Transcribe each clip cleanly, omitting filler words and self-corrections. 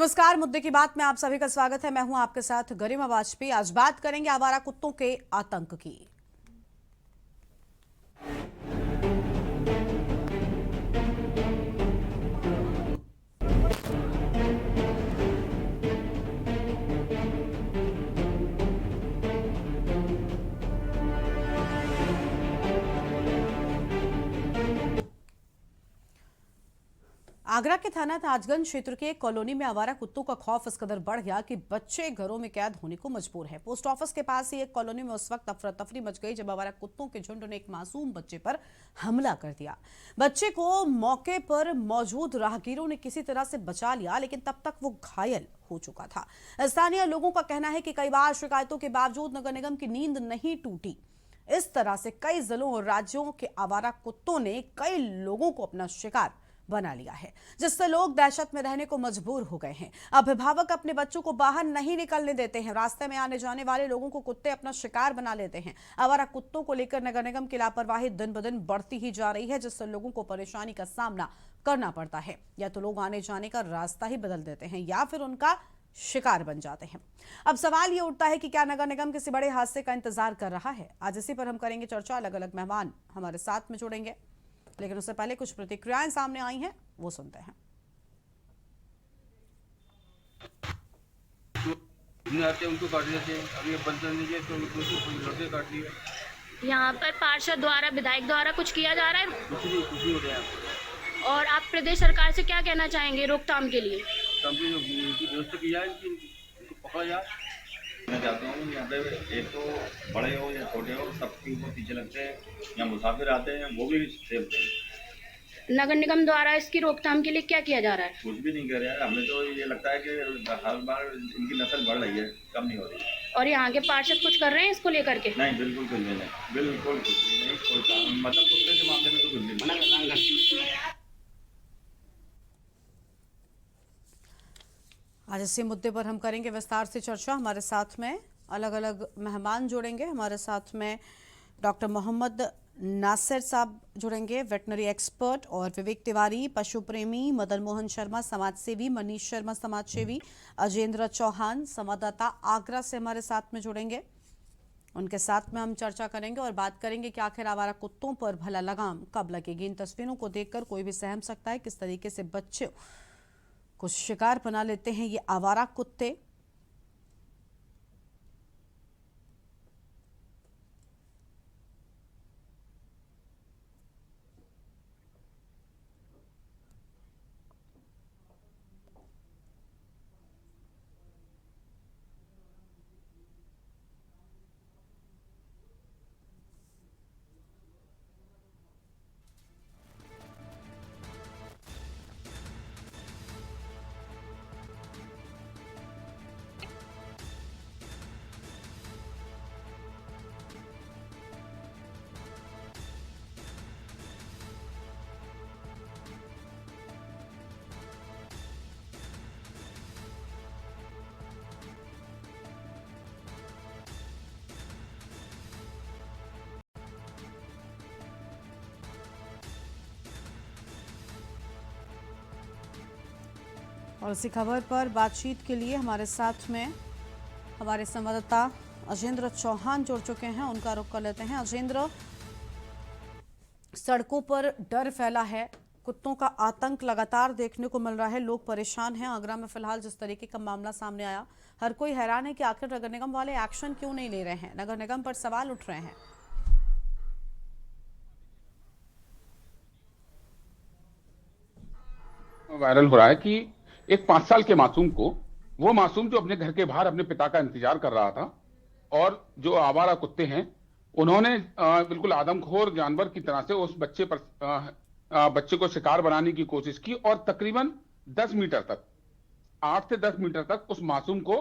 नमस्कार। मुद्दे की बात में आप सभी का स्वागत है। मैं हूं आपके साथ गरिमा वाजपेयी। आज बात करेंगे आवारा कुत्तों के आतंक की। आगरा के थाना ताजगंज क्षेत्र के एक कॉलोनी में आवारा कुत्तों का खौफ इस कदर बढ़ गया कि बच्चे घरों में कैद होने को मजबूर है। पोस्ट ऑफिस के पास ही एक कॉलोनी में उस वक्त अफरा तफरी मच गई जब आवारा कुत्तों के झुंड ने एक मासूम बच्चे पर हमला कर दिया। बच्चे को मौके पर मौजूद राहगीरों ने किसी तरह से बचा लिया, लेकिन तब तक वो घायल हो चुका था। स्थानीय लोगों का कहना है कि कई बार शिकायतों के बावजूद नगर निगम की नींद नहीं टूटी। इस तरह से कई जिलों और राज्यों के आवारा कुत्तों ने कई लोगों को अपना शिकार बना लिया है, जिससे लोग दहशत में रहने को मजबूर हो गए हैं। अभिभावक अपने बच्चों को बाहर नहीं निकलने देते हैं। रास्ते में आने जाने वाले लोगों को कुत्ते अपना शिकार बना लेते हैं। आवारा कुत्तों को लेकर नगर निगम की लापरवाही दिन ब दिन बढ़ती ही जा रही है, जिससे लोगों को परेशानी का सामना करना पड़ता है। या तो लोग आने जाने का रास्ता ही बदल देते हैं या फिर उनका शिकार बन जाते हैं। अब सवाल ये उठता है कि क्या नगर निगम किसी बड़े हादसे का इंतजार कर रहा है? आज इसी पर हम करेंगे चर्चा। अलग अलग मेहमान हमारे साथ में जुड़ेंगे, लेकिन उससे पहले कुछ प्रतिक्रियाएं सामने आई हैं, वो सुनते हैं। आते उनको काट देते हैं। अभी बंद कर दीजिए तो उनको लड़के काट लिए। यहाँ पर पार्षद द्वारा, विधायक द्वारा कुछ किया जा रहा है? कुछ नहीं हो रहा है। और आप प्रदेश सरकार से क्या कहना चाहेंगे रोकथाम के लिए? इनकी व्यवस्था की जाए, इनको पकड़ा जाए। मैं चाहता हूँ यहाँ पे एक तो बड़े हो या छोटे हो, सबके ऊपर पीछे लगते हैं। यहाँ मुसाफिर आते हैं, वो भी सेफ हैं। नगर निगम द्वारा इसकी रोकथाम के लिए क्या किया जा रहा है? कुछ भी नहीं कर रहा है। हमें तो ये लगता है कि हर बार इनकी नस्ल बढ़ रही है, कम नहीं हो रही है। और यहाँ के पार्षद कुछ कर रहे हैं इसको लेकर के? नहीं, बिल्कुल कुछ भी नहीं, बिल्कुल कुछ भी नहीं। कोई काम मतलब कुत्ते के मामले में तो कुछ भी नहीं। आज इसी मुद्दे पर हम करेंगे विस्तार से चर्चा। हमारे साथ में अलग अलग मेहमान जुड़ेंगे। हमारे साथ में डॉक्टर मोहम्मद नासिर साहब जुड़ेंगे, वेटनरी एक्सपर्ट, और विवेक तिवारी पशु प्रेमी, मदन मोहन शर्मा समाज सेवी, मनीष शर्मा समाज सेवी, अजेंद्र चौहान संवाददाता आगरा से हमारे साथ में जुड़ेंगे। उनके साथ में हम चर्चा करेंगे और बात करेंगे कि आखिर आवारा कुत्तों पर भला लगाम कब लगेगी। इन तस्वीरों को देखकर कोई भी सहम सकता है किस तरीके से बच्चे कुछ शिकार बना लेते हैं ये आवारा कुत्ते। और इसी खबर पर बातचीत के लिए हमारे साथ में हमारे संवाददाता अजेंद्र चौहान जुड़ चुके हैं। उनका रुख कर लेते हैं। अजेंद्र, सड़कों पर डर फैला है, कुत्तों का आतंक लगातार देखने को मिल रहा है, लोग परेशान हैं। आगरा में फिलहाल जिस तरीके का मामला सामने आया, हर कोई हैरान है कि आखिर नगर निगम वाले एक्शन क्यों नहीं ले रहे हैं। नगर निगम पर सवाल उठ रहे हैं। वायरल हो रहा है कि एक 5 साल के मासूम को, वो मासूम जो अपने घर के बाहर अपने पिता का इंतजार कर रहा था, और जो आवारा कुत्ते हैं उन्होंने बिल्कुल आदमखोर जानवर की तरह से उस बच्चे को शिकार बनाने की कोशिश की और तकरीबन 10 मीटर तक, 8 से 10 मीटर तक उस मासूम को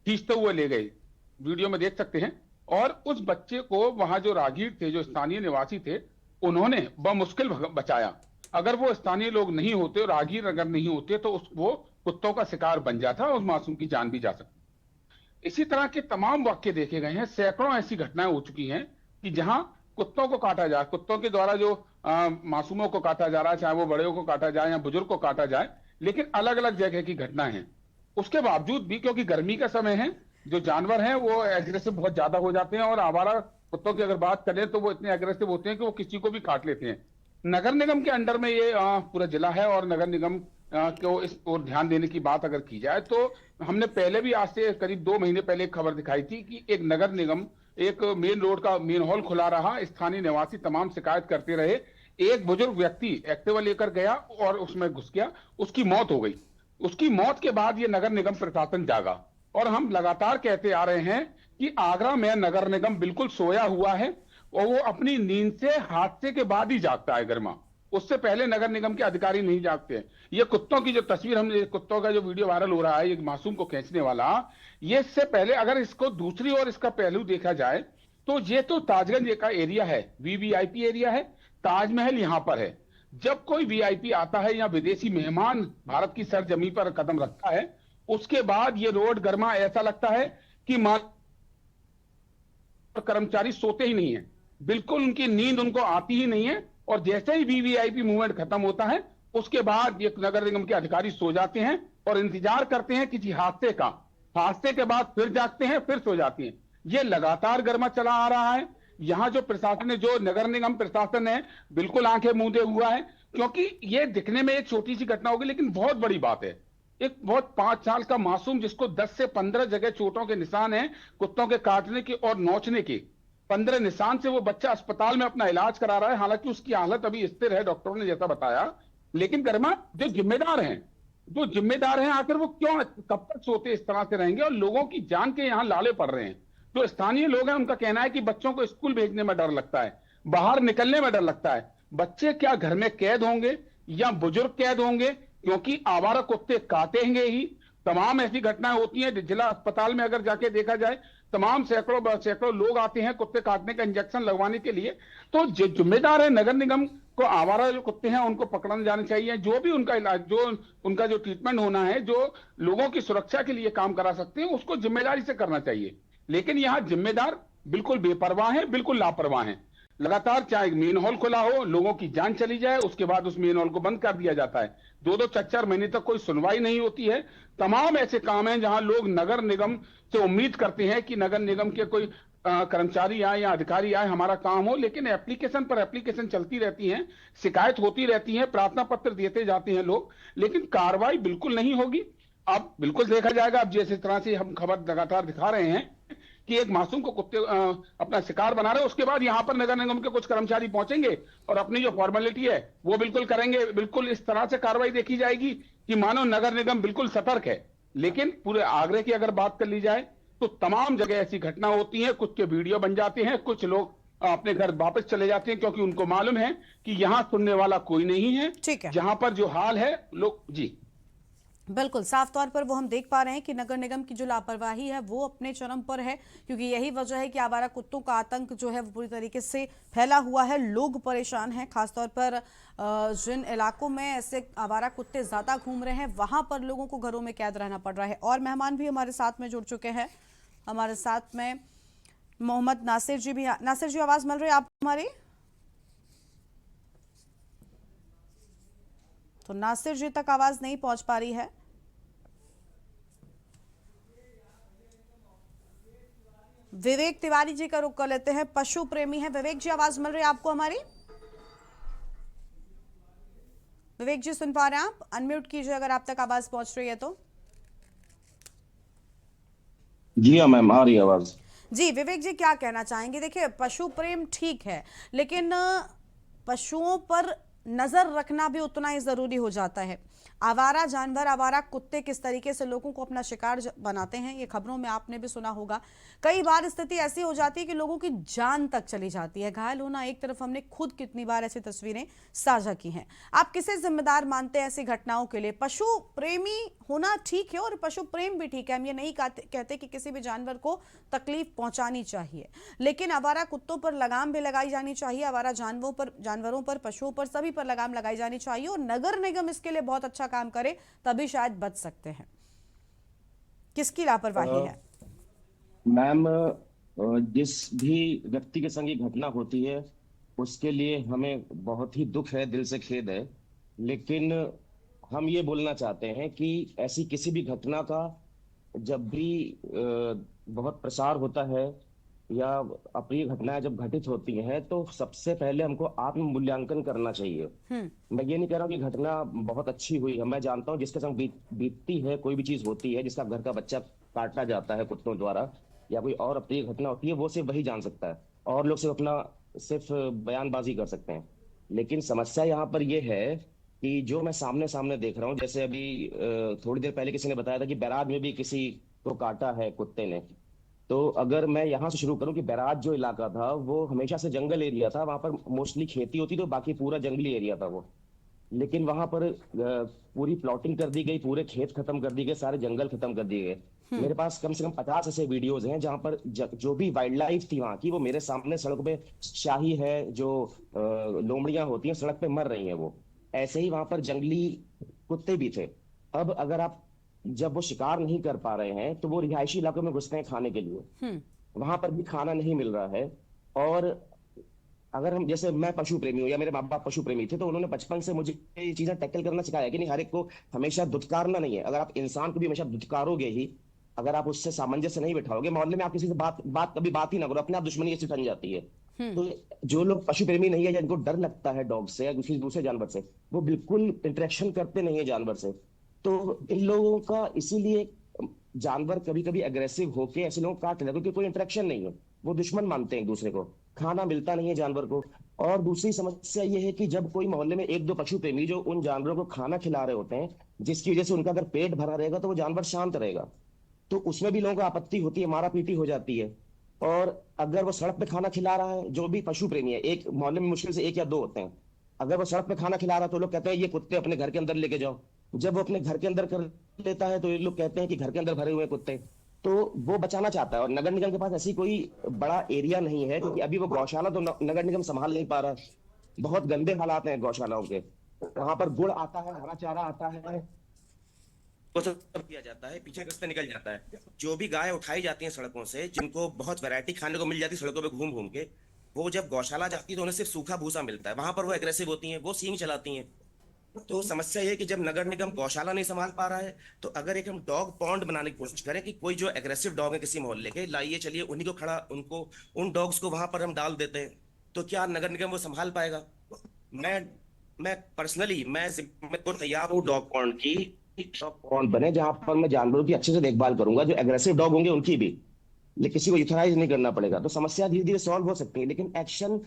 खींचते हुए ले गए। वीडियो में देख सकते हैं। और उस बच्चे को वहां जो राहगीर थे, जो स्थानीय निवासी थे, उन्होंने बमुश्किल बचाया। अगर वो स्थानीय लोग नहीं होते, राहगीर अगर नहीं होते, तो वो कुत्तों का शिकार बन जाता, उस मासूम की जान भी जा सकती। इसी तरह के तमाम वाक्य देखे गए हैं। सैकड़ों ऐसी घटनाएं हो चुकी हैं कि जहां कुत्तों को काटा जाए, कुत्तों के द्वारा जो मासूमों को काटा जा रहा है, चाहे वो बड़े को काटा जाए या बुजुर्ग को काटा जाए, लेकिन अलग अलग जगह की घटना है। उसके बावजूद भी, क्योंकि गर्मी का समय है, जो जानवर हैं वो एग्रेसिव बहुत ज्यादा हो जाते हैं, और आवारा कुत्तों की अगर बात करें तो वो इतने एग्रेसिव होते हैं कि वो किसी को भी काट लेते हैं। नगर निगम के अंडर में ये पूरा जिला है, और नगर निगम को इस ओर ध्यान देने की बात अगर की जाए तो हमने पहले भी, आज से करीब 2 महीने पहले एक खबर दिखाई थी कि एक नगर निगम एक मेन रोड का मेन हॉल खुला रहा, स्थानीय निवासी तमाम शिकायत करते रहे, एक बुजुर्ग व्यक्ति एक्टिवा लेकर गया और उसमें घुस गया, उसकी मौत हो गई। उसकी मौत के बाद ये नगर निगम प्रशासन जागा, और हम लगातार कहते आ रहे हैं कि आगरा में नगर निगम बिल्कुल सोया हुआ है, और वो अपनी नींद से हादसे के बाद ही जागता है गर्मा, उससे पहले नगर निगम के अधिकारी नहीं जागते हैं। ये कुत्तों की जो तस्वीर, हमने कुत्तों का जो वीडियो वायरल हो रहा है, एक मासूम को खींचने वाला, ये इससे पहले अगर इसको दूसरी ओर इसका पहलू देखा जाए तो ये तो ताजगंज का एरिया है, वीवीआईपी एरिया है, ताजमहल यहां पर है। जब कोई वीआईपी आता है या विदेशी मेहमान भारत की सरजमी पर कदम रखता है, उसके बाद ये रोड गर्मा ऐसा लगता है कि कर्मचारी सोते ही नहीं है, बिल्कुल उनकी नींद उनको आती ही नहीं है, और जैसे ही वीवीआईपी मूवमेंट खत्म होता है उसके बाद ये नगर निगम के अधिकारी सो जाते हैं और इंतजार करते हैं किसी हादसे का, हादसे के बाद फिर जागते हैं, फिर सो जाते हैं। ये लगातार गर्मा चला आ रहा है। यहाँ जो प्रशासन है, जो नगर निगम प्रशासन है, बिल्कुल आंखें मूंदे हुआ है, क्योंकि ये दिखने में एक छोटी सी घटना होगी लेकिन बहुत बड़ी बात है। एक बहुत 5 साल का मासूम जिसको 10 से 15 जगह चोटों के निशान हैं, कुत्तों के काटने के और नोचने के 15 निशान से वो बच्चा अस्पताल में अपना इलाज करा रहा है। हालांकि उसकी हालत अभी स्थिर है, डॉक्टरों ने जैसा बताया, लेकिन गर्मा जो जिम्मेदार हैं आखिर वो क्यों, कब तक सोते इस तरह से रहेंगे, और लोगों की जान के यहाँ लाले पड़ रहे हैं। जो स्थानीय लोग हैं उनका कहना है कि बच्चों को स्कूल भेजने में डर लगता है, बाहर निकलने में डर लगता है। बच्चे क्या घर में कैद होंगे या बुजुर्ग कैद होंगे, क्योंकि आवारा कुत्ते काटेंगे ही। तमाम ऐसी घटनाएं होती हैं, जिला अस्पताल में अगर जाके देखा जाए, तमाम सैकड़ों लोग आते हैं कुत्ते काटने का इंजेक्शन लगवाने के लिए। तो जो जिम्मेदार है नगर निगम को, आवारा जो कुत्ते हैं उनको पकड़ने जाने चाहिए, जो भी उनका इलाज, जो उनका जो ट्रीटमेंट होना है, जो लोगों की सुरक्षा के लिए काम करा सकते हैं, उसको जिम्मेदारी से करना चाहिए। लेकिन यहाँ जिम्मेदार बिल्कुल बेपरवाह है, बिल्कुल लापरवाह है। लगातार चाहे मेन हॉल खुला हो, लोगों की जान चली जाए, उसके बाद उस मेन हॉल को बंद कर दिया जाता है। 2-2, 4-4 महीने तक कोई सुनवाई नहीं होती है। तमाम ऐसे काम हैं जहां लोग नगर निगम से उम्मीद करते हैं कि नगर निगम के कोई कर्मचारी आए या अधिकारी आए, हमारा काम हो, लेकिन एप्लीकेशन पर एप्लीकेशन चलती रहती हैं, शिकायत होती रहती है, प्रार्थना पत्र देते जाते हैं लोग, लेकिन कार्रवाई बिल्कुल नहीं होगी। अब बिल्कुल देखा जाएगा, अब जिस तरह से हम खबर लगातार दिखा रहे हैं कि एक मासूम को कुत्ते अपना शिकार बना रहे, उसके बाद यहाँ पर नगर निगम के कुछ कर्मचारी पहुंचेंगे और अपनी जो फॉर्मेलिटी है वो बिल्कुल करेंगे। बिल्कुल इस तरह से कार्रवाई देखी जाएगी कि मानो नगर निगम बिल्कुल सतर्क है। लेकिन पूरे आगरे की अगर बात कर ली जाए तो तमाम जगह ऐसी घटना होती है, कुछ के वीडियो बन जाते हैं, कुछ लोग अपने घर वापस चले जाते हैं, क्योंकि उनको मालूम है कि यहाँ सुनने वाला कोई नहीं है। ठीक है, जहां पर जो हाल है लोग, जी बिल्कुल साफ तौर पर वो हम देख पा रहे हैं कि नगर निगम की जो लापरवाही है वो अपने चरम पर है, क्योंकि यही वजह है कि आवारा कुत्तों का आतंक जो है वो पूरी तरीके से फैला हुआ है। लोग परेशान हैं, खासतौर पर जिन इलाकों में ऐसे आवारा कुत्ते ज्यादा घूम रहे हैं वहां पर लोगों को घरों में कैद रहना पड़ रहा है। और मेहमान भी हमारे साथ में जुड़ चुके हैं, हमारे साथ में मोहम्मद नासिर जी भी। नासिर जी, आवाज मिल रही है आपको हमारी? तो नासिर जी तक आवाज नहीं पहुंच पा रही है। विवेक तिवारी जी का रुख कर लेते हैं, पशु प्रेमी हैं। विवेक जी, आवाज मिल रही है आपको हमारी? विवेक जी सुन पा रहे हैं आप? अनम्यूट कीजिए अगर आप तक आवाज पहुंच रही है तो। जी हाँ मैम, आ रही है आवाज। जी विवेक जी, क्या कहना चाहेंगे? देखिए, पशु प्रेम ठीक है, लेकिन पशुओं पर नजर रखना भी उतना ही जरूरी हो जाता है। आवारा जानवर, आवारा कुत्ते किस तरीके से लोगों को अपना शिकार बनाते हैं, ये खबरों में आपने भी सुना होगा। कई बार स्थिति ऐसी हो जाती है कि लोगों की जान तक चली जाती है, घायल होना एक तरफ, हमने खुद कितनी बार ऐसी तस्वीरें साझा की हैं। आप किसे जिम्मेदार मानते हैं ऐसी घटनाओं के लिए? पशु प्रेमी होना ठीक है और पशु प्रेम भी ठीक है, हम ये नहीं कहते कि किसी भी जानवर को तकलीफ पहुंचानी चाहिए, लेकिन आवारा कुत्तों पर लगाम भी लगाई जानी चाहिए, आवारा जानवरों पर, पशुओं पर, सभी पर लगाम लगाई जानी चाहिए। और नगर निगम इसके लिए बहुत अच्छा काम करे, तभी शायद बच सकते हैं। किसकी लापरवाही है? मैम, जिस भी व्यक्ति के संग ये घटना होती है उसके लिए हमें बहुत ही दुख है, दिल से खेद है, लेकिन हम ये बोलना चाहते हैं कि ऐसी किसी भी घटना का जब भी बहुत प्रसार होता है या अप्रिय घटनाएं जब घटित होती हैं तो सबसे पहले हमको आत्म मूल्यांकन करना चाहिए। मैं ये नहीं कह रहा हूँ कि घटना बहुत अच्छी हुई है, मैं जानता हूँ जिसके संग बीतती है, कोई भी चीज होती है, जिसका घर का बच्चा काटा जाता है कुत्तों द्वारा या कोई और अप्रिय घटना होती है, वो सिर्फ वही जान सकता है और लोग सिर्फ अपना सिर्फ बयानबाजी कर सकते हैं। लेकिन समस्या यहाँ पर ये है कि जो मैं सामने सामने देख रहा हूँ, जैसे अभी थोड़ी देर पहले किसी ने बताया था कि बैराज में भी किसी को काटा है कुत्ते ने। तो अगर मैं यहाँ से शुरू करूँ कि बैराज जो इलाका था वो हमेशा से जंगल एरिया था, वहां पर मोस्टली खेती होती, तो बाकी पूरा जंगली एरिया था वो। लेकिन वहां पर पूरी प्लॉटिंग कर दी गई, पूरे खेत खत्म कर दिए गए, सारे जंगल खत्म कर दिए गए। मेरे पास कम से कम 50 ऐसे वीडियोज हैं जहां पर जो भी वाइल्ड लाइफ थी वहां की, वो मेरे सामने सड़क पे शाही है, जो लोमड़ियां होती हैं सड़क पे मर रही हैं वो। ऐसे ही वहां पर जंगली कुत्ते भी थे। अब अगर आप जब वो शिकार नहीं कर पा रहे हैं तो वो रिहायशी इलाकों में घुसते हैं खाने के लिए, वहां पर भी खाना नहीं मिल रहा है। और अगर हम, जैसे मैं पशु प्रेमी हूँ या मेरे माँ बाप पशु प्रेमी थे, तो उन्होंने बचपन से मुझे ये चीजें टैकल करना सिखाया कि नहीं, हर एक को हमेशा दुत्कारना नहीं है। अगर आप इंसान को भी हमेशा दुत्कारोगे ही, अगर आप उससे सामंजस्य नहीं बिठाओगे, मोहल्ले में आप किसी से कभी बात ही ना करो, अपने आप दुश्मनी ऐसी बन जाती है। तो जो लोग पशु प्रेमी नहीं है या जिनको डर लगता है डॉग से या किसी दूसरे जानवर से, वो बिल्कुल इंटरेक्शन करते नहीं है जानवर से। तो इन लोगों का इसीलिए जानवर कभी कभी अग्रेसिव होके ऐसे लोग काट लेते हैं क्योंकि कोई इंटरेक्शन नहीं है, वो दुश्मन मानते हैं एक दूसरे को, खाना मिलता नहीं है जानवर को। और दूसरी समस्या ये है कि जब कोई मोहल्ले में एक दो पशु प्रेमी जो उन जानवरों को खाना खिला रहे होते हैं, जिसकी वजह से उनका अगर पेट भरा रहेगा तो वो जानवर शांत रहेगा, तो उसमें भी लोगों को आपत्ति होती है, मारा पीटी हो जाती है। और अगर वो सड़क पे खाना खिला रहा है, जो भी पशु प्रेमी है, एक मोहल्ले में मुश्किल से एक या दो होते हैं, अगर वो सड़क पे खाना खिला रहा है तो लोग कहते हैं ये कुत्ते अपने घर के अंदर लेके जाओ। जब वो अपने घर के अंदर कर लेता है तो ये लोग कहते हैं कि घर के अंदर भरे हुए कुत्ते, तो वो बचाना चाहता है। और नगर निगम के पास ऐसी कोई बड़ा एरिया नहीं है, क्योंकि अभी वो गौशाला तो नगर निगम संभाल नहीं पा रहा। बहुत गंदे हालात हैं गौशालाओं के, वहां पर गुड़ आता है, हरा चारा आता है, वो सब किया जाता है, पीछे रास्ते निकल जाता है। जो भी गाय उठाई जाती हैं सड़कों से, जिनको बहुत वैरायटी खाने को मिल जाती है सड़कों पे घूम घूम के, वो जब गौशाला जाती है तो उन्हें सिर्फ सूखा भूसा मिलता है, वहां पर वो एग्रेसिव होती हैं, वो सींग चलाती हैं। तो समस्या ये है कि जब नगर निगम गौशाला नहीं संभाल पा रहा है, तो अगर एक हम डॉग पॉन्ड बनाने की कोशिश करें कि कोई जो एग्रेसिव डॉग है किसी मोहल्ले के, लाइए चलिए उन्हीं को खड़ा, उनको उन डॉग्स को वहां पर हम डाल देते हैं, तो क्या नगर निगम वो संभाल पाएगा? मैं पर्सनली मैं तैयार हूँ डॉग पॉन्ड की, डॉग पॉन्ड बने जहां पर मैं जानवरों की अच्छे से देखभाल करूंगा, जो एग्रेसिव डॉग होंगे उनकी भी, लेकिन किसी को यूथनाइज नहीं करना पड़ेगा। तो समस्या धीरे धीरे सॉल्व हो सकती है, लेकिन एक्शन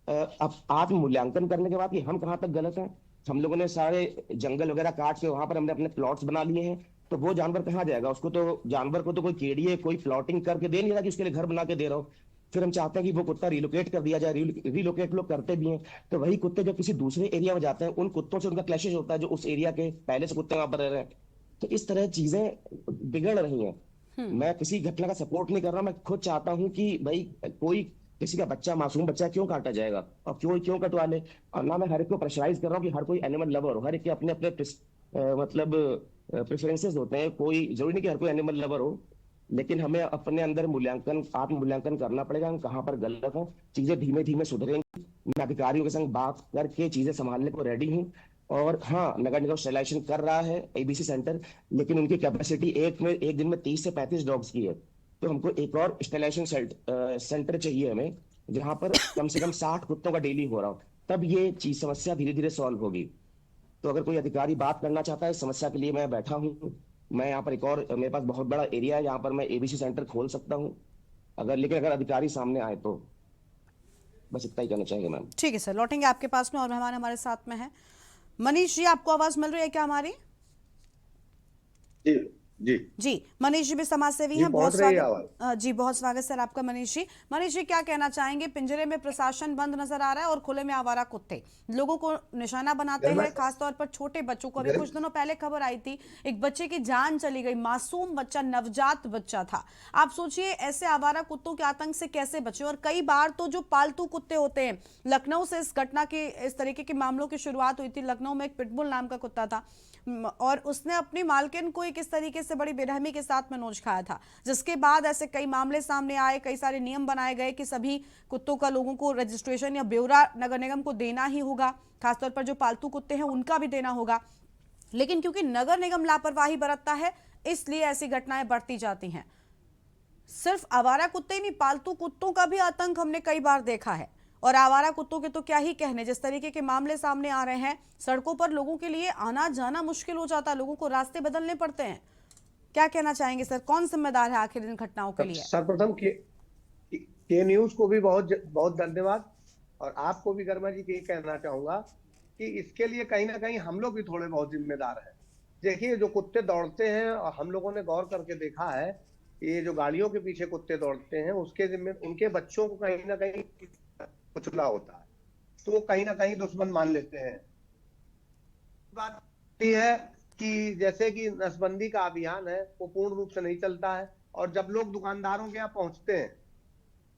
अब आत्म मूल्यांकन करने के बाद कि हम कहाँ तक गलत हैं। हम लोगों ने सारे जंगल वगैरह काट के वहां पर हमने अपने प्लॉट्स बना लिए हैं, तो वो जानवर कहाँ जाएगा? उसको तो, जानवर को तो कोई केड़िए कोई प्लॉटिंग करके दे नहीं रहा कि उसके लिए घर बना के दे रहा हो। फिर हम चाहते हैं कि वो कुत्ता रिलोकेट कर दिया जाए, रिलोकेट लोग करते भी हैं। तो वही कुत्ते जब किसी दूसरे एरिया में जाते हैं, उन कुत्तों से उनका क्लैशेज होता है जो उस एरिया के पहले से कुत्ते वहां पर रह रहे हैं। तो इस तरह चीजें बिगड़ रही हैं। मैं किसी घटना का सपोर्ट नहीं कर रहा, मैं खुद चाहता हूं कि भाई कोई किसी का बच्चा, मासूम बच्चा क्यों काटा जाएगा और क्यों कटवा ले। और ना मैं हर एक को प्रेशराइज कर रहा हूँ कि हर कोई एनिमल लवर हो, हर एक के अपने अपने मतलब प्रेफरेंसेस होते हैं, कोई जरूरी नहीं कि हर कोई एनिमल लवर हो, लेकिन हमें अपने अंदर मूल्यांकन, आत्म मूल्यांकन करना पड़ेगा, हम कहाँ पर गलत हैं। चीजें धीमे धीमे सुधरेंगी, मैं अधिकारियों के संग बात करके चीजें संभालने को रेडी हूँ। और हाँ, नगर निगम स्टेलाइजेशन कर रहा है एबीसी सेंटर, लेकिन उनकी कैपेसिटी एक दिन में 30 से 35 डॉग्स की है। तो हमको एक और स्टेलाइजेशन सेंटर चाहिए हमें, जहां पर कम से कम 60 कुत्तों का डेली हो रहा हो, तब ये चीज समस्या धीरे धीरे सॉल्व होगी। तो अगर कोई अधिकारी बात करना चाहता है इस समस्या के लिए, मैं बैठा हूँ। मैं यहाँ पर एक और, मेरे पास बहुत बड़ा एरिया है, यहाँ पर मैं एबीसी सेंटर खोल सकता हूँ, लेकिन अगर अधिकारी सामने आए तो। बस इतना ही कहना चाहिए मैम। ठीक है सर, लौटेंगे आपके पास में और मेहमान हमारे साथ में है। मनीष जी, आपको आवाज मिल रही है क्या हमारी? जी मनीष जी भी समाज सेवी हैं, बहुत स्वागत जी, बहुत स्वागत सर आपका मनीष जी। मनीष जी, क्या कहना चाहेंगे? पिंजरे में प्रशासन बंद नजर आ रहा है और खुले में आवारा कुत्ते लोगों को निशाना बनाते हैं, खासतौर पर छोटे बच्चों को। अभी कुछ दिनों पहले खबर आई थी, एक बच्चे की जान चली गई, मासूम बच्चा, नवजात बच्चा था। आप सोचिए ऐसे आवारा कुत्तों के आतंक से कैसे बचे। और कई बार तो जो पालतू कुत्ते होते हैं, लखनऊ से इस घटना की, इस तरीके के मामलों की शुरुआत हुई थी। लखनऊ में एक पिटबुल नाम का कुत्ता था और उसने अपनी मालकिन को एक इस तरीके से बड़ी बेरहमी के साथ में नोच खाया था, जिसके बाद ऐसे कई मामले सामने आए, कई सारे नियम बनाए गए कि सभी कुत्तों का लोगों को रजिस्ट्रेशन या ब्यौरा नगर निगम को देना ही होगा, खासतौर पर जो पालतू कुत्ते हैं उनका भी देना होगा। लेकिन क्योंकि नगर निगम लापरवाही बरतता है इसलिए ऐसी घटनाएं बढ़ती जाती हैं। सिर्फ आवारा कुत्ते ही नहीं, पालतू कुत्तों का भी आतंक हमने कई बार देखा है। और आवारा कुत्तों के तो क्या ही कहने, जिस तरीके के मामले सामने आ रहे हैं, सड़कों पर लोगों के लिए आना जाना मुश्किल हो जाता है, लोगों को रास्ते बदलने पड़ते हैं। क्या कहना चाहेंगे सर, कौन जिम्मेदार है आखिर इन घटनाओं के लिए? सर्वप्रथम के न्यूज को भी बहुत बहुत धन्यवाद, और आपको भी गर्मा जी ये कहना चाहूंगा कि इसके लिए कहीं ना कहीं हम लोग भी थोड़े बहुत जिम्मेदार हैं। देखिए, जो कुत्ते दौड़ते हैं, और हम लोगों ने गौर करके देखा है, ये जो गाड़ियों के पीछे कुत्ते दौड़ते हैं, उसके जिम्मे उनके बच्चों को कहीं ना कहीं कुचला होता है, तो वो कहीं ना कहीं दुश्मन मान लेते हैं। बात यह है कि जैसे कि नसबंदी का अभियान है, वो पूर्ण रूप से नहीं चलता है, और जब लोग दुकानदारों के यहाँ पहुंचते हैं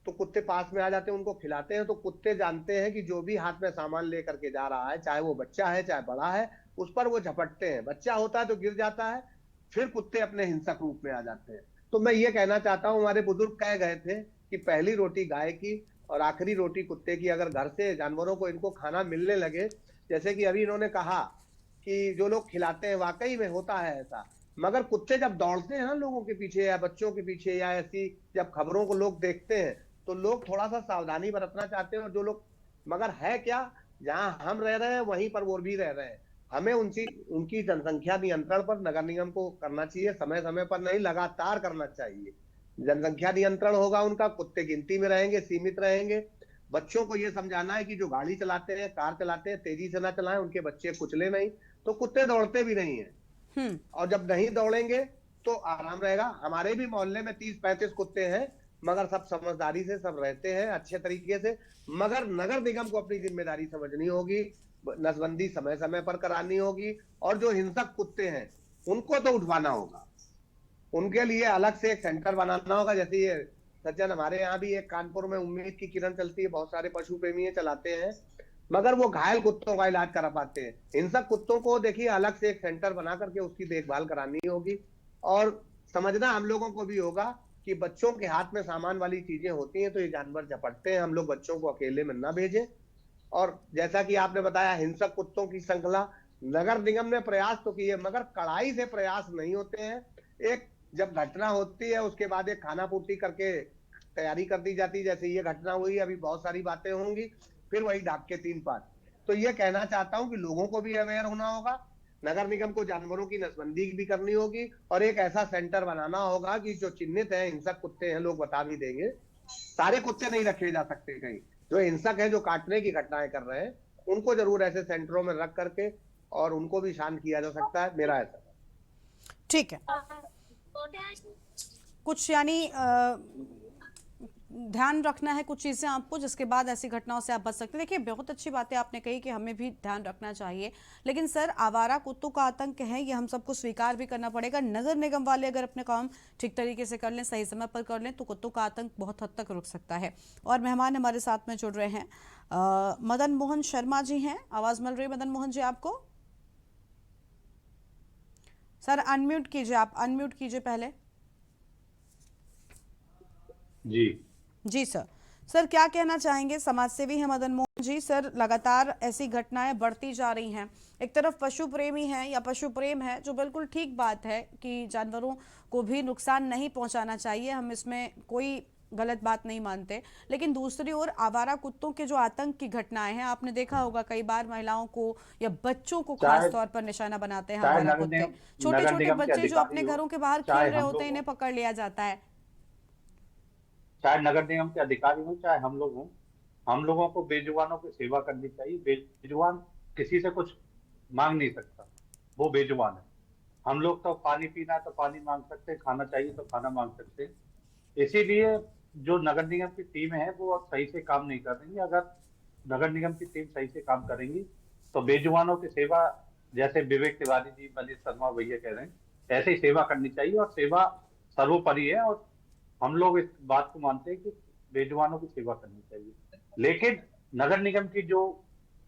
तो कुत्ते पास में आ जाते हैं, उनको खिलाते हैं, तो कुत्ते जानते हैं कि जो भी हाथ में सामान लेकर के जा रहा है, चाहे वो बच्चा है चाहे बड़ा है, उस पर वो झपटते हैं। बच्चा होता है तो गिर जाता है, फिर कुत्ते अपने हिंसक रूप में आ जाते हैं। तो मैं ये कहना चाहता हूँ, हमारे बुजुर्ग कह गए थे कि पहली रोटी गाय की और आखिरी रोटी कुत्ते की। अगर घर से जानवरों को इनको खाना मिलने लगे, जैसे कि अभी इन्होंने कहा कि जो लोग खिलाते हैं, वाकई में होता है ऐसा, मगर कुत्ते जब दौड़ते हैं ना लोगों के पीछे या बच्चों के पीछे, या ऐसी जब खबरों को लोग देखते हैं, तो लोग थोड़ा सा सावधानी बरतना चाहते हैं। और जो लोग, मगर है क्या, जहां हम रह रहे हैं वहीं पर वो भी रह रहे हैं। हमें उनकी जनसंख्या नियंत्रण पर नगर निगम को करना चाहिए, समय समय पर नहीं, लगातार करना चाहिए। जनसंख्या नियंत्रण होगा उनका, कुत्ते गिनती में रहेंगे, सीमित रहेंगे। बच्चों को ये समझाना है कि जो गाड़ी चलाते हैं, कार चलाते हैं, तेजी से ना चलाएं, उनके बच्चे कुचले नहीं, तो कुत्ते दौड़ते भी नहीं है। और जब नहीं दौड़ेंगे तो आराम रहेगा। हमारे भी मोहल्ले में 30-35 कुत्ते हैं, मगर सब समझदारी से सब रहते हैं, अच्छे तरीके से। मगर नगर निगम को अपनी जिम्मेदारी समझनी होगी, नसबंदी समय समय पर करानी होगी, और जो हिंसक कुत्ते हैं उनको तो उठवाना होगा। उनके लिए अलग से एक सेंटर बनाना होगा। जैसे ये सज्जन, हमारे यहाँ भी एक कानपुर में उम्मीद की किरण चलती है, बहुत सारे पशु प्रेमी चलाते हैं, मगर वो घायल कुत्तों का इलाज करा पाते हैं। हिंसक कुत्तों को देखिए अलग से एक सेंटर बना करके उसकी देखभाल करानी होगी। और समझना हम लोगों को भी होगा कि बच्चों के हाथ में सामान वाली चीजें होती हैं तो ये जानवर झपटते हैं, हम लोग बच्चों को अकेले में ना भेजें। और जैसा कि आपने बताया, हिंसक कुत्तों की श्रृंखला, नगर निगम ने प्रयास तो किए, मगर कड़ाई से प्रयास नहीं होते हैं। एक जब घटना होती है उसके बाद एक खाना पूर्ति करके तैयारी कर दी जाती है, जैसे ये घटना हुई, अभी बहुत सारी बातें होंगी, फिर वही डाक के 3 पात। तो ये कहना चाहता हूं कि लोगों को भी अवेयर होना होगा, नगर निगम को जानवरों की नसबंदी भी करनी होगी, और एक ऐसा सेंटर बनाना होगा कि जो चिन्हित है हिंसक कुत्ते हैं, लोग बता भी देंगे। सारे कुत्ते नहीं रखे जा सकते, कहीं जो हिंसक है, जो काटने की घटनाएं कर रहे हैं, उनको जरूर ऐसे सेंटरों में रख करके और उनको भी शांत किया जा सकता है, मेरा ऐसा। ठीक है, कुछ यानी ध्यान रखना है कुछ चीज़ें आपको, जिसके बाद ऐसी घटनाओं से आप बच सकते हैं। देखिए, बहुत अच्छी बातें आपने कही कि हमें भी ध्यान रखना चाहिए, लेकिन सर आवारा कुत्तों का आतंक है, ये हम सबको स्वीकार भी करना पड़ेगा। नगर निगम वाले अगर अपने काम ठीक तरीके से कर लें, सही समय पर कर लें, तो कुत्तों का आतंक बहुत हद तक रुक सकता है। और मेहमान हमारे साथ में जुड़ रहे हैं, मदन मोहन शर्मा जी हैं। आवाज़ मिल रही है मदन मोहन जी आपको? सर अनम्यूट कीजिए, आप अनम्यूट कीजिए पहले। जी सर क्या कहना चाहेंगे? समाजसेवी हैं मदन मोहन जी। सर, लगातार ऐसी घटनाएं बढ़ती जा रही हैं। एक तरफ पशु प्रेमी हैं या पशु प्रेम है, जो बिल्कुल ठीक बात है कि जानवरों को भी नुकसान नहीं पहुंचाना चाहिए, हम इसमें कोई गलत बात नहीं मानते, लेकिन दूसरी ओर आवारा कुत्तों के जो आतंक की घटनाएं हैं, आपने देखा होगा कई बार महिलाओं को या बच्चों को खास तौर पर निशाना बनाते हैं आवारा कुत्ते। छोटे छोटे बच्चे जो अपने घरों के बाहर खेल रहे होते हैं, इन्हें पकड़ लिया जाता है। चाहे नगर निगम के अधिकारी हो चाहे हम लोग हों, हम लोगों को बेजुबानों की सेवा करनी चाहिए। बेजुबान किसी से कुछ मांग नहीं सकता, वो बेजुबान है। हम लोग तो पानी पीना है तो पानी मांग सकते हैं, खाना चाहिए तो खाना मांग सकते हैं। इसीलिए जो नगर निगम की टीम है वो अब सही से काम नहीं कर रही है। अगर नगर निगम की टीम सही से काम करेंगी तो बेजुबानों की सेवा, जैसे विवेक तिवारी जी, मनीष शर्मा भैया कह रहे हैं, ऐसे ही सेवा करनी चाहिए। और सेवा सर्वोपरि है, और हम लोग इस बात को मानते हैं कि बेजुबानों की सेवा करनी चाहिए। लेकिन नगर निगम की जो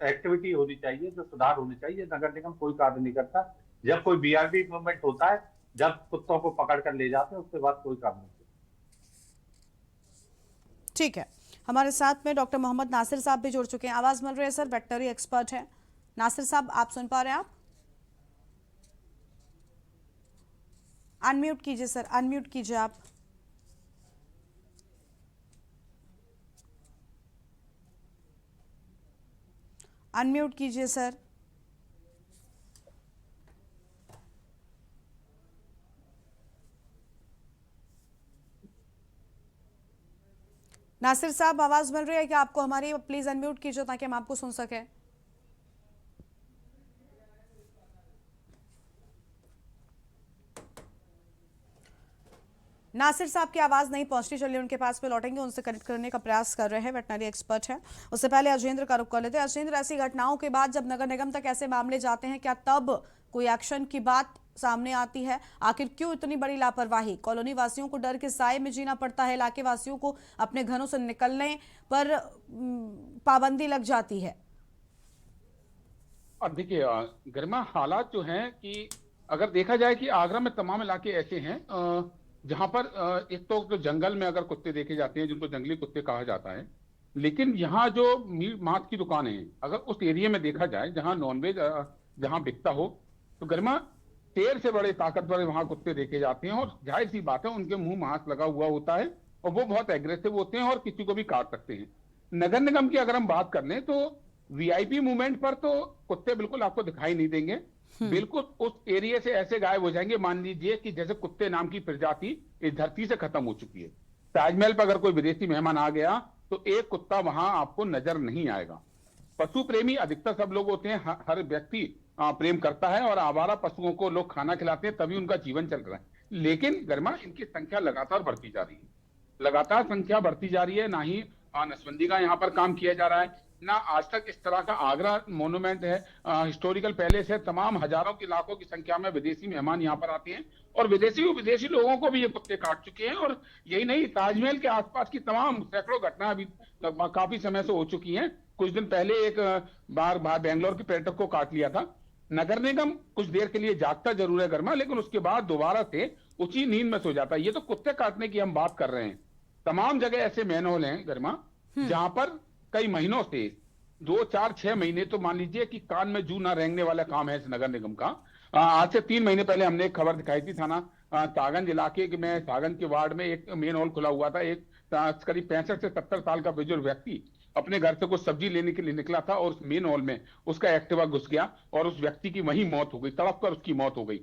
एक्टिविटी होनी चाहिए, जो सुधार होने चाहिए, नगर निगम कोई कार्य नहीं करता। जब कोई BRB मूवमेंट होता है, जब कुत्तों को पकड़ कर ले जाते हैं, उसके बाद कोई काम नहीं। ठीक है, हमारे साथ में डॉक्टर मोहम्मद नासिर साहब भी जुड़ चुके हैं। आवाज मिल रही है सर, वेटनरी एक्सपर्ट है नासिर साहब, आप सुन पा रहे हैं? आप अनम्यूट कीजिए सर, अनम्यूट कीजिए आप। अनम्यूट कीजिए सर। नासिर साहब, आवाज मिल रही है क्या आपको हमारी? प्लीज अनम्यूट कीजिए ताकि हम आपको सुन सकें। नासिर साहब की आवाज नहीं पहुंचती, चलिए उनके पास पे लौटेंगे, उनसे कनेक्ट करने का प्रयास कर रहे हैं, वेटनरी एक्सपर्ट हैं। उससे पहले अजेंद्र का रुख कर लेते हैं। अजेंद्र, ऐसी घटनाओं के बाद जब नगर निगम तक ऐसे मामले जाते हैं, क्या तब कोई एक्शन की बात सामने आती है? आखिर क्यों इतनी बड़ी लापरवाही? कॉलोनी वासियों को डर के साए में जीना पड़ता है, इलाके वासियों को अपने घरों से निकलने पर पाबंदी लग जाती है। अब देखिए गरिमा, हालात जो हैं कि अगर देखा जाए कि आगरा में तमाम इलाके ऐसे हैं जहां पर एक तो जंगल में अगर कुत्ते देखे जाते हैं जिनको जंगली कुत्ते कहा जाता है, लेकिन यहाँ जो मीट मांस की दुकानें हैं अगर उस एरिया में देखा जाए जहां नॉनवेज जहां बिकता हो, तो गरिमा शेर से बड़े ताकतवर वहां कुत्ते देखे जाते हैं। और जाहिर सी बात है उनके मुंह मांस लगा हुआ होता है और वो बहुत एग्रेसिव होते हैं और किसी को भी काट सकते हैं। नगर निगम की अगर हम बात कर लें तो वीआईपी मूवमेंट पर तो कुत्ते बिल्कुल आपको दिखाई नहीं देंगे, बिल्कुल उस एरिया से ऐसे गायब हो जाएंगे, मान लीजिए कि जैसे कुत्ते नाम की प्रजाति इस धरती से खत्म हो चुकी है। ताजमहल पर अगर कोई विदेशी मेहमान आ गया तो एक कुत्ता वहां आपको नजर नहीं आएगा। पशु प्रेमी अधिकतर सब लोग होते हैं, हर व्यक्ति प्रेम करता है और आवारा पशुओं को लोग खाना खिलाते हैं, तभी उनका जीवन चल रहा है। लेकिन गरिमा, इनकी संख्या लगातार बढ़ती जा रही है, लगातार संख्या बढ़ती जा रही है। ना ही नसबंदी का यहाँ पर काम किया जा रहा है, ना आज तक इस तरह का आगरा मोन्यूमेंट है, हिस्टोरिकल पैलेस है, तमाम हजारों की लाखों की संख्या में विदेशी मेहमान यहाँ पर आते हैं और विदेशी लोगों को भी ये कुत्ते काट चुके हैं। और यही नहीं, ताजमहल के आसपास की तमाम सैकड़ों घटना अभी काफी समय से हो चुकी हैं। कुछ दिन पहले एक बार बेंगलोर के पर्यटक को काट लिया था। नगर निगम कुछ देर के लिए जागता जरूर है गर्मा, लेकिन उसके बाद दोबारा से उसी नींद में सो जाता है। ये तो कुत्ते काटने की हम बात कर रहे हैं, तमाम जगह ऐसे मैनहोल हैं गर्मा जहां पर कई महीनों से 2 4 6 महीने तो मान लीजिए कि कान में जू ना रेंगने वाला काम है इस नगर निगम का। आज से 3 महीने पहले हमने एक खबर दिखाई थी, थाना सागंज इलाके में सागंज के वार्ड में एक मेन हॉल खुला हुआ था। एक करीब 65 से 70 साल का बुजुर्ग व्यक्ति अपने घर से कुछ सब्जी लेने के लिए निकला था और उस मेन हॉल में उसका एक्टिवा घुस गया और उस व्यक्ति की वहीं मौत हो गई, तड़प कर उसकी मौत हो गई।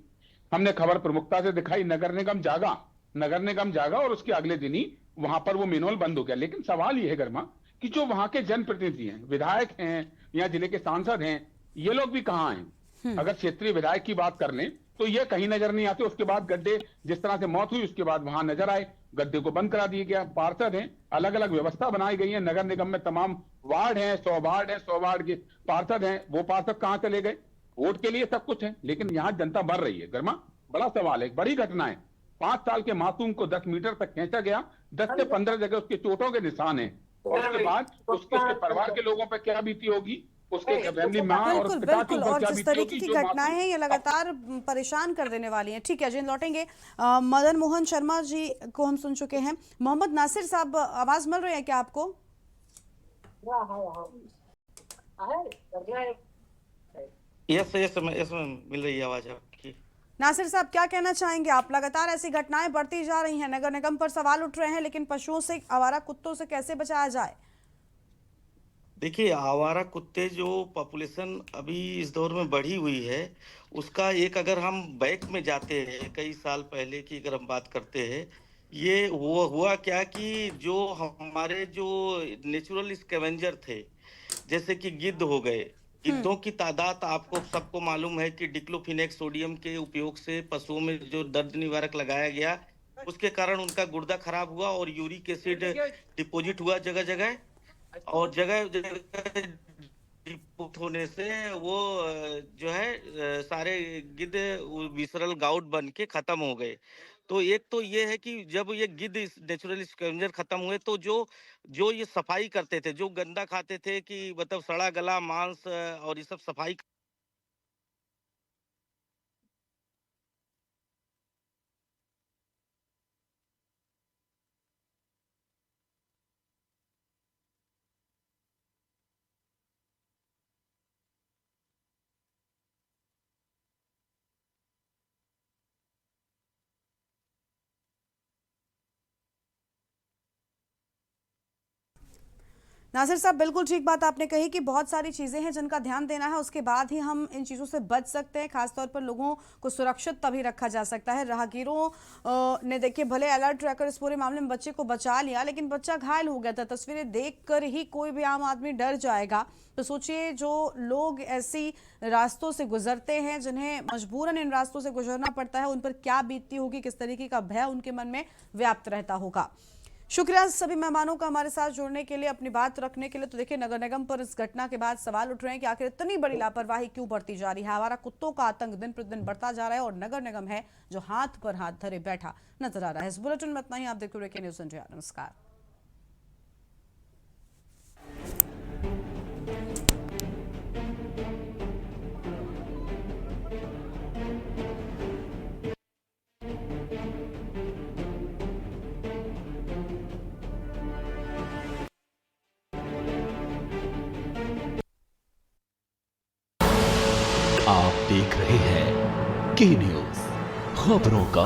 हमने खबर प्रमुखता से दिखाई, नगर निगम जागा और उसके अगले दिन ही वहां पर वो मेन हॉल बंद हो गया। लेकिन सवाल ये है गर्मा कि जो वहां के जनप्रतिनिधि हैं, विधायक हैं या जिले के सांसद हैं, ये लोग भी कहाँ हैं? अगर क्षेत्रीय विधायक की बात कर लें तो ये कहीं नजर नहीं आते। उसके बाद गड्ढे, जिस तरह से मौत हुई उसके बाद वहां नजर आए, गड्ढे को बंद करा दिया गया। पार्षद हैं, अलग अलग व्यवस्था बनाई गई है। नगर निगम में तमाम वार्ड हैं, 100 वार्ड है, 100 वार्ड के पार्षद हैं, वो पार्षद कहाँ चले गए? वोट के लिए सब कुछ है, लेकिन यहाँ जनता मर रही है गर्मा। बड़ा सवाल है, बड़ी घटना है। 5 साल के मासूम को 10 मीटर तक खींचा गया, 10 से 15 जगह उसके चोटों के निशान हैं। और उसके बाद उसके परिवार के लोगों पर क्या बीती होगी, उसके फैमिली माँ और बिल्कुल पिता के बिल्कुल, ऊपर और क्या जिस बीती तरीके होगी की जो घटनाएं हैं ये लगातार परेशान कर देने वाली हैं। ठीक है, जिन लौटेंगे मदन मोहन शर्मा जी को हम सुन चुके हैं। मोहम्मद नासिर साहब, आवाज मिल रही है क्या आपको? यस यस मिल रही है आवाज आपकी। नासिर साहब, क्या कहना चाहेंगे आप? लगातार ऐसी घटनाएं बढ़ती जा रही हैं, नगर निगम पर सवाल उठ रहे हैं, लेकिन पशुओं से, आवारा कुत्तों से कैसे बचाया जाए? देखिए, आवारा कुत्ते जो पॉपुलेशन अभी इस दौर में बढ़ी हुई है, उसका एक अगर हम बैक में जाते हैं कई साल पहले की अगर हम बात करते हैं, ये हुआ क्या कि जो हमारे जो नेचुरल स्कैवेंजर थे, जैसे कि गिद्ध हो गए, गिद्धों की तादाद आपको सबको मालूम है कि डिक्लोफिनेक सोडियम के उपयोग से पशुओं में जो दर्द निवारक लगाया गया, उसके कारण उनका गुर्दा खराब हुआ और यूरिक एसिड डिपोजिट हुआ जगह जगह, और जगह जगह डिपोजिट होने से वो जो है सारे गिद्ध विसरल गाउट बन के खत्म हो गए। तो एक तो ये है कि जब ये गिद्ध नेचुरल स्कैवेंजर खत्म हुए तो जो जो ये सफाई करते थे, जो गंदा खाते थे कि मतलब सड़ा गला मांस और ये सब सफाई नासिर साहब, बिल्कुल ठीक बात आपने कही कि बहुत सारी चीज़ें हैं जिनका ध्यान देना है, उसके बाद ही हम इन चीज़ों से बच सकते हैं। खासतौर पर लोगों को सुरक्षित तभी रखा जा सकता है। राहगीरों ने देखिए भले अलर्ट रहकर इस पूरे मामले में बच्चे को बचा लिया, लेकिन बच्चा घायल हो गया था। तस्वीरें देखकर ही कोई भी आम आदमी डर जाएगा। तो सोचिए, जो लोग ऐसी रास्तों से गुजरते हैं, जिन्हें मजबूरन इन रास्तों से गुजरना पड़ता है, उन पर क्या बीतती होगी, किस तरीके का भय उनके मन में व्याप्त रहता होगा। शुक्रिया सभी मेहमानों का हमारे साथ जुड़ने के लिए, अपनी बात रखने के लिए। तो देखिए, नगर निगम पर इस घटना के बाद सवाल उठ रहे हैं कि आखिर इतनी बड़ी लापरवाही क्यों बढ़ती जा रही है। आवारा कुत्तों का आतंक दिन प्रतिदिन बढ़ता जा रहा है और नगर निगम है जो हाथ पर हाथ धरे बैठा नजर आ रहा है। इस बुलेटिन में इतना ही। आप देखते रहिए न्यूज़ इंडिया। नमस्कार। आप देख रहे हैं के न्यूज़, खबरों का